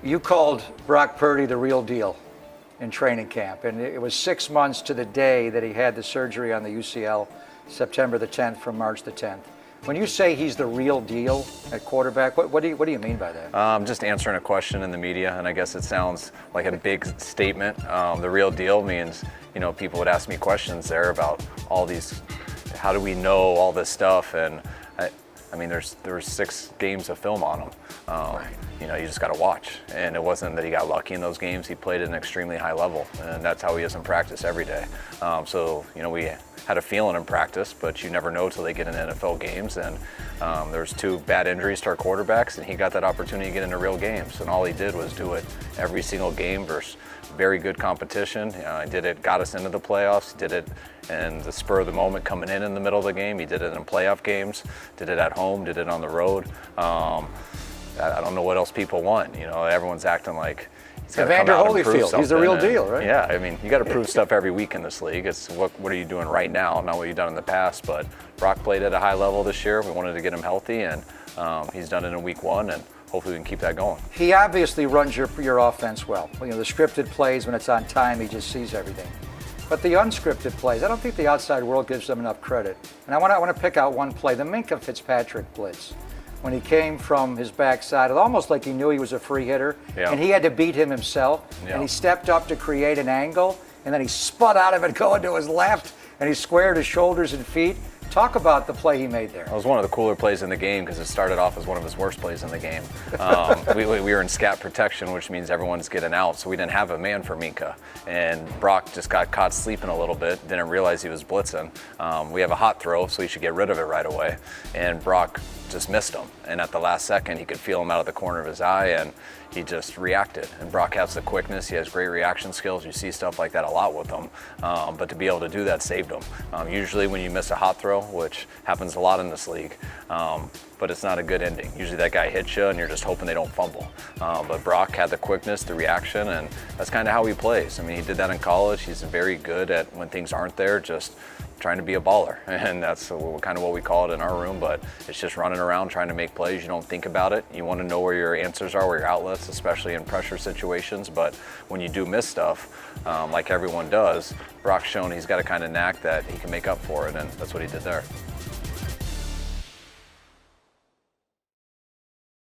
You called Brock Purdy the real deal in training camp, and it was 6 months to the day that he had the surgery on the UCL, September the 10th from March the 10th. When you say he's the real deal at quarterback, what do you mean by that? Just answering a question in the media, and I guess it sounds like a big statement. The real deal means, people would ask me questions there about all these, how do we know all this stuff? And I mean, there were 6 games of film on him. Right. You just got to watch. And it wasn't that he got lucky in those games. He played at an extremely high level, and that's how he is in practice every day. We had a feeling in practice, but you never know till they get in NFL games. And there's 2 bad injuries to our quarterbacks, and he got that opportunity to get into real games. And all he did was do it every single game versus very good competition. Got us into the playoffs, did it in the spur of the moment coming in the middle of the game. He did it in playoff games, did it at home, did it on the road. I don't know what else people want. Everyone's acting like he's got to come out and prove something. He's the real deal, right? Yeah, I mean, you got to prove stuff every week in this league. It's what are you doing right now, not what you've done in the past. But Brock played at a high level this year. We wanted to get him healthy, and he's done it in week 1, and hopefully we can keep that going. He obviously runs your offense well. The scripted plays, when it's on time, he just sees everything. But the unscripted plays, I don't think the outside world gives them enough credit. And I want to pick out one play, the Minkah Fitzpatrick blitz. When he came from his backside, it almost like he knew he was a free hitter, and he had to beat him himself. And he stepped up to create an angle, and then he spun out of it going to his left, and he squared his shoulders and feet. Talk about the play he made there. It was one of the cooler plays in the game because it started off as one of his worst plays in the game. We were in scat protection, which means everyone's getting out, so we didn't have a man for Minkah. And Brock just got caught sleeping a little bit, didn't realize he was blitzing. We have a hot throw, so he should get rid of it right away. And Brock just missed him. And at the last second, he could feel him out of the corner of his eye, and he just reacted. And Brock has the quickness. He has great reaction skills. You see stuff like that a lot with him. But to be able to do that saved him. Usually when you miss a hot throw, which happens a lot in this league, but it's not a good ending. Usually that guy hits you and you're just hoping they don't fumble. But Brock had the quickness, the reaction, and that's kind of how he plays. I mean, he did that in college. He's very good at when things aren't there, just trying to be a baller. And that's kind of what we call it in our room, but it's just running around trying to make plays. You don't think about it. You want to know where your answers are, where your outlets, especially in pressure situations. But when you do miss stuff, like everyone does, Brock's shown he's got a kind of knack that he can make up for it, and that's what he did there.